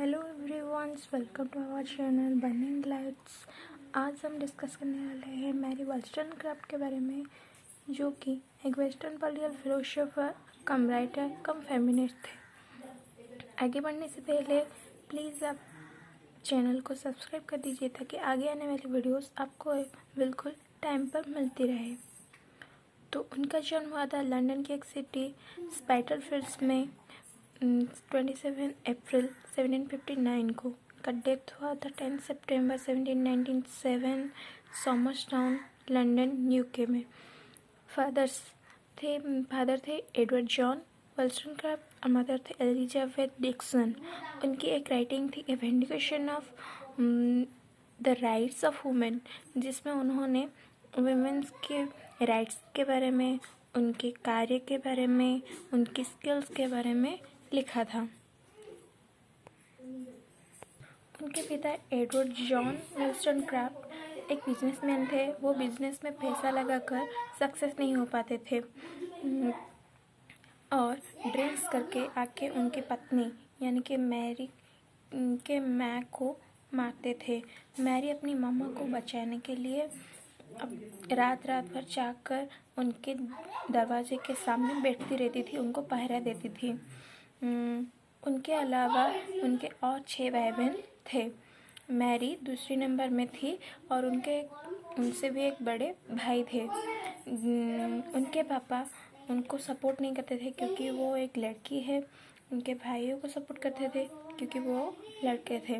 Hello everyones, welcome to our channel burning lights. आज हम discuss करने वाले हैं मैरी वॉलस्टोनक्रैफ्ट के बारे में, जो कि एक वेस्टर्न पॉलिटिकल फिलोसोफर कम राइटर कम फेमिनिस्ट थे। आगे बढ़ने से पहले प्लीज़ आप चैनल को सब्सक्राइब कर दीजिए ताकि आगे आने वाली वीडियोस आपको बिल्कुल टाइम पर मिलती रहे। तो उनका जन्म हुआ था लंदन की एक सिटी स्पाइटरफील्ड्स में 27 अप्रैल 1759 को। उनका डेथ हुआ था 10 सितंबर 1797 सॉमर्स टाउन लंदन यूके में। फादर थे एडवर्ड जॉन वॉलस्टोनक्रैफ्ट और मदर थे एलिजाबेथ डिक्सन। उनकी एक राइटिंग थी a vindication of the rights of women, जिसमें उन्होंने वुमेन्स के राइट्स के बारे में, उनके कार्य के बारे में, उनकी स्किल्स के बारे में लिखा था। उनके पिता एडवर्ड जॉन वॉलस्टोनक्रैफ्ट एक बिजनेसमैन थे। वो बिजनेस में पैसा लगाकर सक्सेस नहीं हो पाते थे और ड्रिंक्स करके आके उनकी पत्नी यानी कि मैरी के माँ को मारते थे। मैरी अपनी मामा को बचाने के लिए अब रात भर जाग कर उनके दरवाजे के सामने बैठती रहती थी, उनको पहरा देती थी। उनके अलावा उनके और 6 भाई बहन थे। मैरी दूसरी नंबर में थी और उनसे भी एक बड़े भाई थे। उनके पापा उनको सपोर्ट नहीं करते थे क्योंकि वो एक लड़की है। उनके भाइयों को सपोर्ट करते थे क्योंकि वो लड़के थे।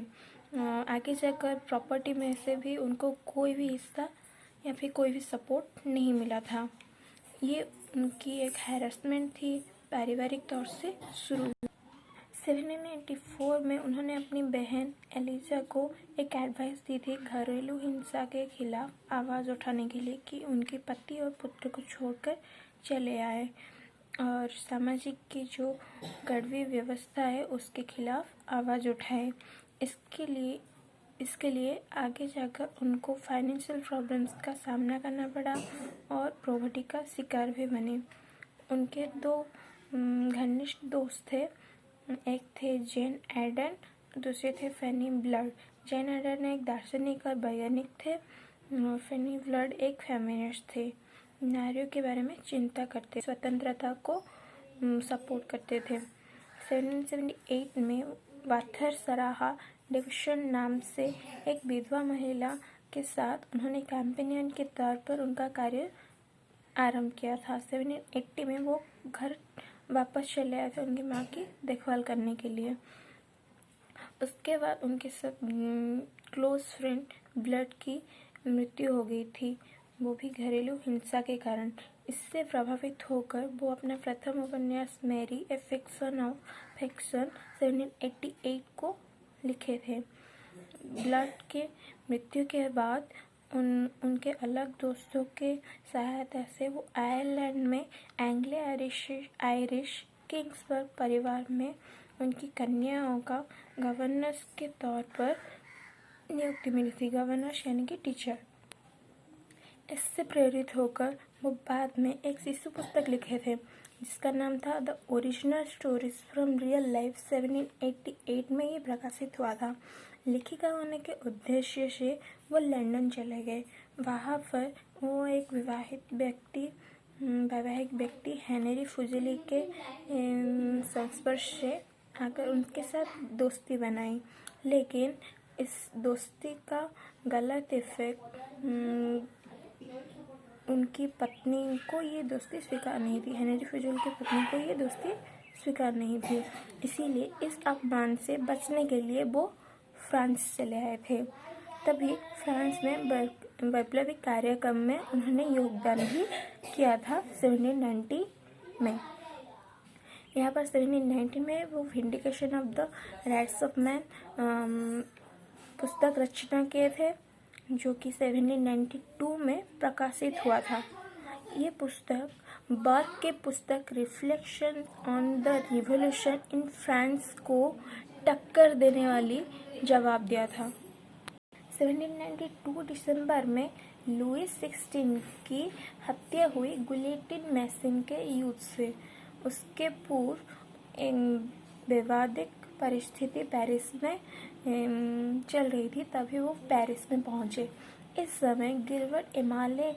आगे जाकर प्रॉपर्टी में से भी उनको कोई भी हिस्सा या फिर कोई भी सपोर्ट नहीं मिला था। ये उनकी एक हैरेसमेंट थी, पारिवारिक तौर से शुरू हुई। 1784 में उन्होंने अपनी बहन एलिजा को एक एडवाइस दी थी घरेलू हिंसा के खिलाफ आवाज़ उठाने के लिए कि उनके पति और पुत्र को छोड़कर चले आए और सामाजिक की जो कड़वी व्यवस्था है उसके खिलाफ आवाज़ उठाए। इसके लिए आगे जाकर उनको फाइनेंशियल प्रॉब्लम्स का सामना करना पड़ा और पॉवर्टी का शिकार भी बने। उनके 2 घनिष्ठ दोस्त थे, एक थे जेन एडन, दूसरे थे फेनी ब्लड। जेन एडन एक दार्शनिक और वैज्ञानिक थे, फेनी ब्लड एक फेमिनिस्ट थे। नारियों के बारे में चिंता करते, स्वतंत्रता को सपोर्ट करते थे। 1778 में वाथर सराहा डिविशन नाम से एक विधवा महिला के साथ उन्होंने कैंपेनियन के तौर पर उनका कार्य आरंभ किया था। 1780 में वो घर वापस चले आए थे उनकी माँ की देखभाल करने के लिए। उसके बाद उनके सब क्लोज फ्रेंड ब्लड की मृत्यु हो गई थी, वो भी घरेलू हिंसा के कारण। इससे प्रभावित होकर वो अपना प्रथम उपन्यास Mary a fiction of fiction 1788 को लिखे थे। ब्लड के मृत्यु के बाद उनके अलग दोस्तों के सहायता से वो आयरलैंड में एंग्लो आयरिश किंग्सबर्ग परिवार में उनकी कन्याओं का गवर्नर्स के तौर पर नियुक्ति मिली थी। गवर्नर्स यानी कि टीचर। इससे प्रेरित होकर वो बाद में एक शिशु पुस्तक लिखे थे जिसका नाम था the original stories from real life. 1788 में ये प्रकाशित हुआ था। लेखिका होने के उद्देश्य से वो लंदन चले गए। वहाँ पर वो एक वैवाहिक व्यक्ति हेनरी फुजिली के संस्पर्श से आकर उनके साथ दोस्ती बनाई, लेकिन इस दोस्ती का गलत इफेक्ट उनकी पत्नी को ये दोस्ती स्वीकार नहीं थी। हेनरी फुजिली की पत्नी को ये दोस्ती स्वीकार नहीं थी, इसीलिए इस अपमान से बचने के लिए वो फ्रांस चले आए थे। तभी फ्रांस में वैप्लविक कार्यक्रम में उन्होंने योगदान भी किया था 1790 में। यहाँ पर 1790 में वो vindication of the rights of man पुस्तक रचना किए थे, जो कि 1792 में प्रकाशित हुआ था। ये पुस्तक बर्क के पुस्तक reflection on the revolution in France को टक्कर देने वाली जवाब दिया था। 1792 दिसंबर में लुईस 16 की हत्या हुई गुलियोटिन मशीन के युद्ध से। उसके पूर्व एक विवादित परिस्थिति पेरिस में चल रही थी, तभी वो पेरिस में पहुँचे। इस समय गिलबर्ट एमाले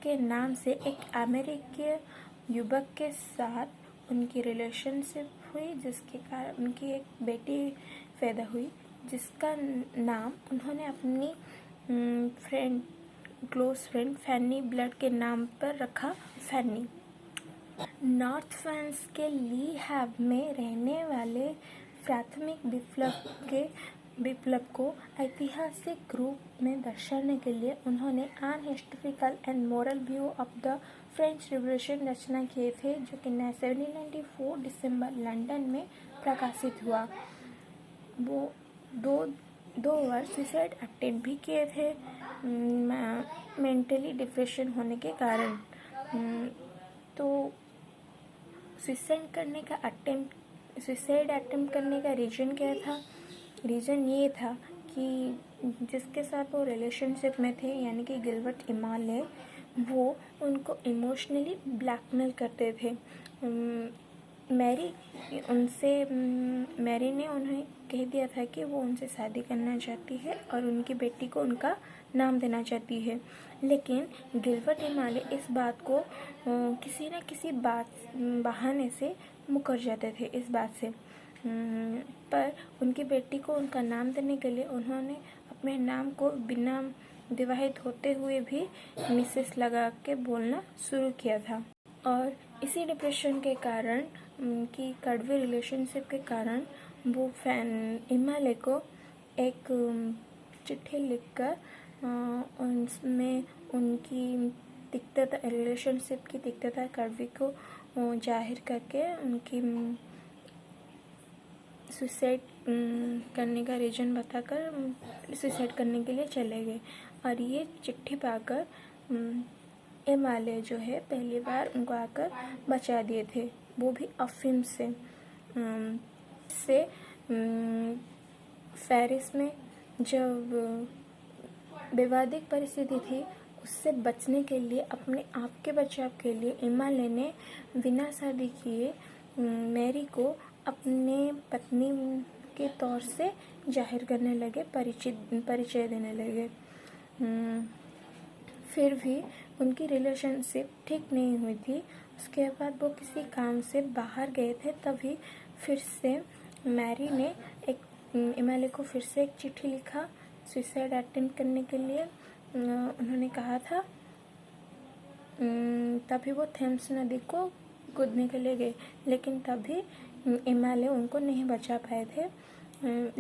के नाम से एक अमेरिकी युवक के साथ उनकी रिलेशनशिप हुई, जिसके कारण उनकी एक बेटी पैदा हुई, जिसका नाम उन्होंने अपनी क्लोज फ्रेंड फैनी ब्लड के नाम पर रखा, फैनी। नॉर्थ फ्रांस के ली हैव में रहने वाले प्राथमिक विप्लव को ऐतिहासिक रूप में दर्शाने के लिए उन्होंने an historical and moral view of the French revolution रचना किए थे, जो कि 1794 दिसंबर लंदन में प्रकाशित हुआ। वो दो वर्ष सुसाइड अटेम्प्ट भी किए थे मेंटली डिप्रेशन होने के कारण। तो सुसाइड अटेम्प्ट करने का रीज़न क्या था? रीज़न ये था कि जिसके साथ वो रिलेशनशिप में थे, यानी कि गिलबर्ट एमाले, वो उनको इमोशनली ब्लैकमेल करते थे। मैरी ने उन्हें कह दिया था कि वो उनसे शादी करना चाहती है और उनकी बेटी को उनका नाम देना चाहती है, लेकिन गिलबर्ट एमाले इस बात को किसी न किसी बहाने से मुकर जाते थे इस बात से। पर उनकी बेटी को उनका नाम देने के लिए उन्होंने अपने नाम को बिना विवाहित होते हुए भी मिसेस लगा के बोलना शुरू किया था। और इसी डिप्रेशन के कारण, उनकी कड़वी रिलेशनशिप के कारण, वो एमाले को एक चिट्ठी लिखकर उसमें उनकी तिक्तता, रिलेशनशिप की तिक्तता, कड़वी को जाहिर करके उनकी सुसाइड करने का रीज़न बताकर सुसाइड करने के लिए चले गए। और ये चिट्ठी पाकर एमाले जो है पहली बार उनको आकर बचा दिए थे, वो भी अफीम से। पेरिस में जब विवादित परिस्थिति थी, उससे बचने के लिए, अपने आप के बचाव के लिए, एमाले ने बिना शादी किए मैरी को अपने पत्नी के तौर से जाहिर करने लगे, परिचय देने लगे। फिर भी उनकी रिलेशनशिप ठीक नहीं हुई थी। उसके बाद वो किसी काम से बाहर गए थे, तभी फिर से मैरी ने एमाले को फिर से एक चिट्ठी लिखा सुसाइड अटेम्प्ट करने के लिए। उन्होंने कहा था, तभी वो थेम्स नदी को कूदने के लिए गए, लेकिन तभी एमाले उनको नहीं बचा पाए थे।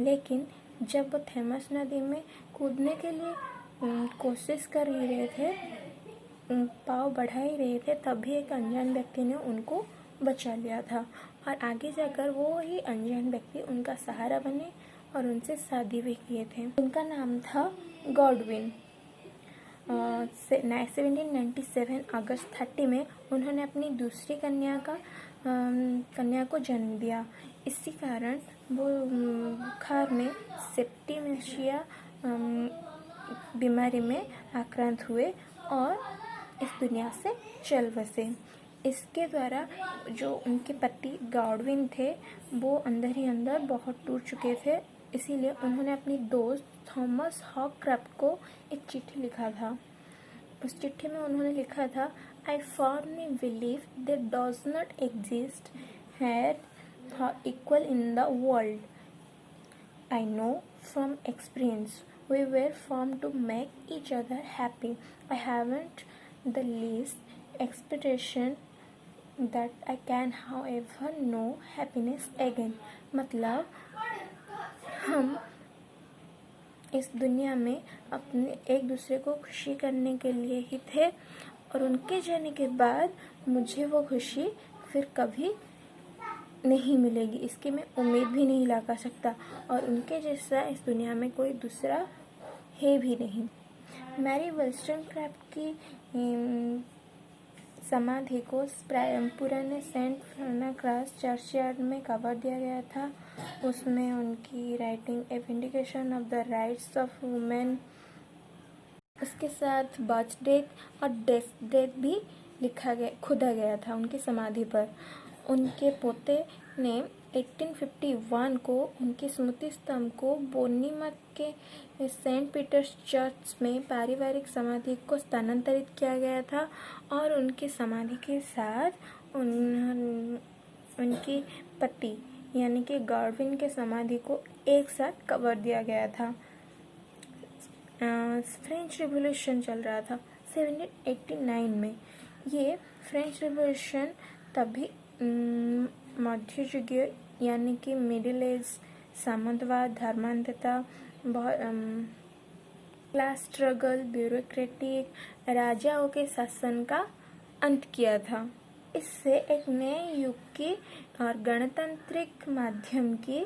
लेकिन जब वो थेम्स नदी में कूदने के लिए कोशिश कर ही रहे थे, पाँव बढ़ा ही रहे थे, तभी एक अनजान व्यक्ति ने उनको बचा लिया था। और आगे जाकर वो ही अनजान व्यक्ति उनका सहारा बने और उनसे शादी भी किए थे। उनका नाम था गॉडविन। 1797 अगस्त 30 में उन्होंने अपनी दूसरी कन्या को जन्म दिया। इसी कारण वो बुखार में सेप्टिमेशिया बीमारी में आक्रांत हुए और इस दुनिया से चल बसे। इसके द्वारा जो उनके पति गॉडविन थे, वो अंदर ही अंदर बहुत टूट चुके थे, इसीलिए उन्होंने अपनी दोस्त थॉमस हॉकक्राफ्ट को एक चिट्ठी लिखा था। उस चिट्ठी में उन्होंने लिखा था, I firmly believe there does not exist her equal in the world. I know from experience we were formed to make each other happy. I haven't the least expectation that I can however know happiness again. मतलब हम इस दुनिया में अपने एक दूसरे को खुशी करने के लिए ही थे, और उनके जाने के बाद मुझे वो खुशी फिर कभी नहीं मिलेगी, इसकी मैं उम्मीद भी नहीं लगा सकता, और उनके जैसा इस दुनिया में कोई दूसरा है भी नहीं। मैरी वोllstonecraft की समाधि को पुराने सेंट फ्रांसिस चर्चयार्ड में कवर दिया गया था। उसमें उनकी writing a vindication of the rights of women, उसके साथ बर्थ डेट और डेथ भी खुदा गया था उनकी समाधि पर। उनके पोते ने 1851 को उनकी स्मृति स्तंभ को बोर्निमथ के सेंट पीटर्स चर्च में पारिवारिक समाधि को स्थानांतरित किया गया था और उनकी समाधि के साथ उनके पति यानी कि गॉडविन के समाधि को एक साथ कवर दिया गया था। फ्रेंच रिवॉल्यूशन चल रहा था 1789 में। ये फ्रेंच रिवॉल्यूशन तभी मध्ययुगीय यानी कि मिडिल एज, सामंतवाद, धर्मांधता, क्लास स्ट्रगल, ब्यूरोक्रेटिक राजाओं के शासन का अंत किया था। इससे एक नए युग की और गणतांत्रिक माध्यम की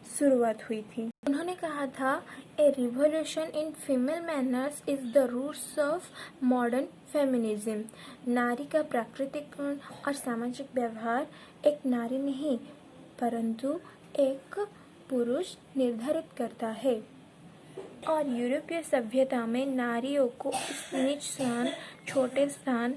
शुरुआत हुई थी। उन्होंने कहा था, a revolution in female manners is the roots of modern feminism. नारी का प्राकृतिक गुण और सामाजिक व्यवहार एक नारी नहीं परंतु एक पुरुष निर्धारित करता है। और यूरोपीय सभ्यता में नारियों को इस नीच स्थान, छोटे स्थान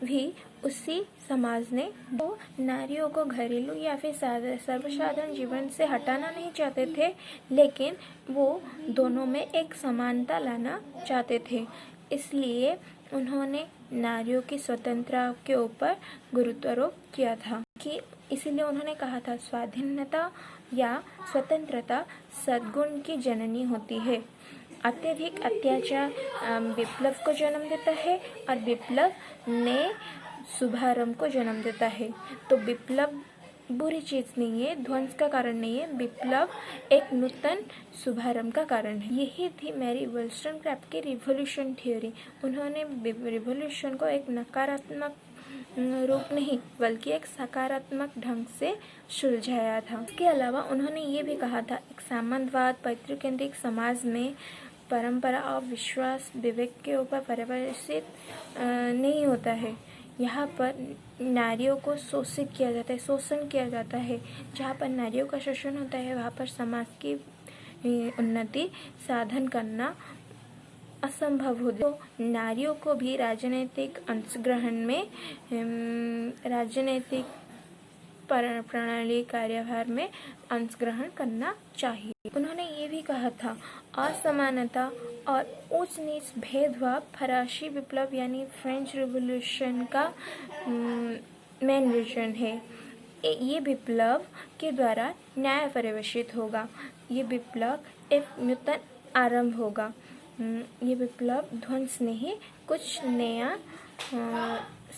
भी उसी समाज ने वो नारियों को घरेलू या फिर सर्वसाधारण जीवन से हटाना नहीं चाहते थे, लेकिन वो दोनों में एक समानता लाना चाहते थे। इसलिए उन्होंने नारियों की स्वतंत्रता के ऊपर गुरुत्वारोप किया था कि इसीलिए उन्होंने कहा था, स्वाधीनता या स्वतंत्रता सद्गुण की जननी होती है। अत्यधिक अत्याचार विप्लव को जन्म देता है और विप्लव नए शुभारंभ को जन्म देता है। तो विप्लव बुरी चीज़ नहीं है, ध्वंस का कारण नहीं है, विप्लव एक नूतन शुभारंभ का कारण है। यही थी मैरी वॉलस्टोनक्रैफ्ट की रिवॉल्यूशन थ्योरी। उन्होंने रिवॉल्यूशन को एक नकारात्मक रूप नहीं बल्कि एक सकारात्मक ढंग से सुलझाया था। इसके अलावा उन्होंने ये भी कहा था, एक सामंतवाद पैतृकेंद्रिक समाज में परंपरा और विश्वास विवेक के ऊपर परिभाषित नहीं होता है। यहाँ पर नारियों को शोषित किया जाता है, शोषण किया जाता है। जहाँ पर नारियों का शोषण होता है वहाँ पर समाज की उन्नति साधन करना असंभव हो। तो नारियों को भी राजनीतिक अंशग्रहण में, राजनीतिक प्रणाली कार्यभार में अंशग्रहण करना चाहिए। उन्होंने ये भी कहा था, असमानता और ऊंच नीच भेदभाव फराशी विप्लव यानी फ्रेंच रिवॉल्यूशन का मेन रीजन है। ये विप्लव के द्वारा न्याय परिवेशित होगा। ये विप्लव एक नूतन आरंभ होगा। ये विप्लव ध्वंस नहीं, कुछ नया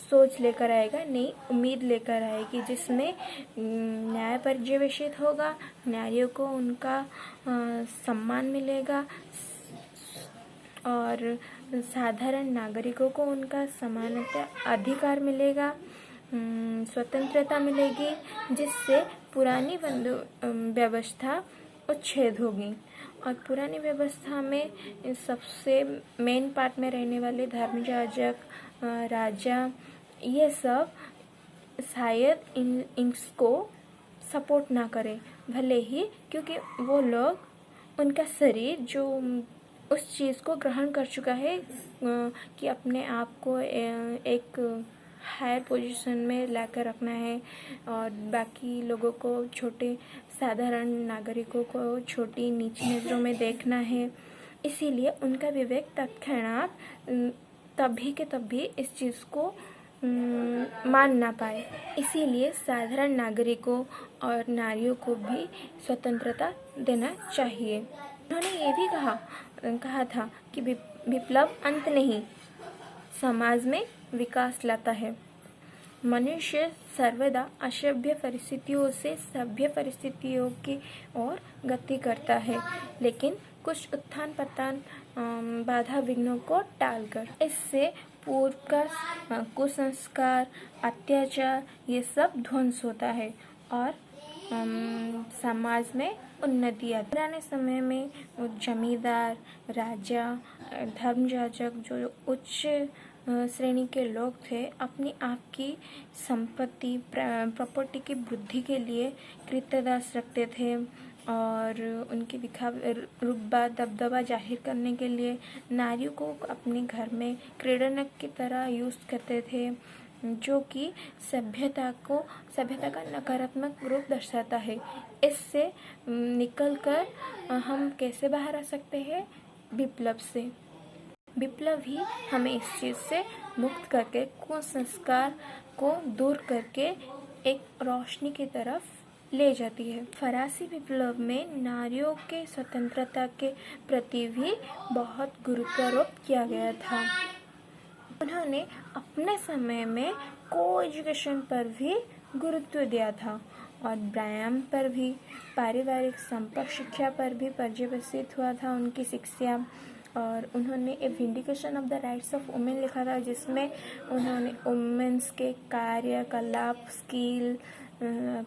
सोच लेकर आएगा, नई उम्मीद लेकर आएगी, जिसमें न्याय पर्यवेक्षित होगा, नारियों को उनका सम्मान मिलेगा और साधारण नागरिकों को उनका समानता अधिकार मिलेगा, स्वतंत्रता मिलेगी, जिससे पुरानी व्यवस्था उच्छेद होगी। और पुरानी व्यवस्था में सबसे मेन पार्ट में रहने वाले धर्मयाजक, राजा, ये सब शायद इसको सपोर्ट ना करें, भले ही, क्योंकि वो लोग उनका शरीर जो उस चीज़ को ग्रहण कर चुका है कि अपने आप को एक हायर पोजीशन में लाकर रखना है और बाकी लोगों को, छोटे साधारण नागरिकों को छोटी नीची नज़रों में देखना है। इसीलिए उनका विवेक तत्क्षणात तभी के तभी इस चीज़ को मान ना पाए। इसीलिए साधारण नागरिकों और नारियों को भी स्वतंत्रता देना चाहिए। उन्होंने ये भी कहा था कि विप्लव अंत नहीं, समाज में विकास लाता है। मनुष्य सर्वदा असभ्य परिस्थितियों से सभ्य परिस्थितियों की ओर गति करता है, लेकिन कुछ उत्थान पतन बाधा विघ्नों को टालकर। इससे पूर्व का कुसंस्कार, अत्याचार, ये सब ध्वंस होता है और समाज में उन्नति आती है। पुराने समय में जमींदार, राजा, धर्मयाजक जो उच्च श्रेणी के लोग थे, अपनी आप की संपत्ति, प्रॉपर्टी की वृद्धि के लिए कृतदास रखते थे और उनकी रुतबा दबदबा जाहिर करने के लिए नारियों को अपने घर में क्रीड़नक की तरह यूज़ करते थे। जो कि सभ्यता का नकारात्मक रूप दर्शाता है। इससे निकलकर हम कैसे बाहर आ सकते हैं? विप्लव से। विप्लव ही हमें इस चीज़ से मुक्त करके, कुसंस्कार को दूर करके एक रोशनी की तरफ ले जाती है। फरासी विप्लव में नारियों के स्वतंत्रता के प्रति भी बहुत गुरुत्वारोप किया गया था। उन्होंने अपने समय में को एजुकेशन पर भी गुरुत्व दिया था और व्यायाम पर भी, पारिवारिक संपर्क शिक्षा पर भी पर्यवसित हुआ था उनकी शिक्षा। और उन्होंने a vindication of the rights of women लिखा था, जिसमें उन्होंने वुमेन्स के कार्यकलाप, स्किल,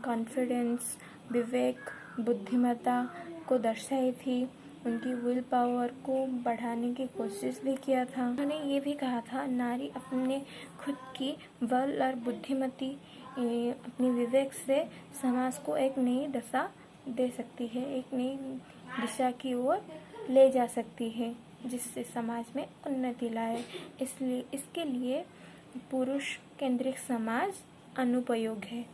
कॉन्फिडेंस, विवेक, बुद्धिमत्ता को दर्शाई थी। उनकी विल पावर को बढ़ाने की कोशिश भी किया था। उन्होंने ये भी कहा था, नारी अपने खुद की बल और बुद्धिमती, अपनी विवेक से समाज को एक नई दशा दे सकती है, एक नई दिशा की ओर ले जा सकती है, जिससे समाज में उन्नति लाए। इसके लिए पुरुष केंद्रित समाज अनुपयोग है।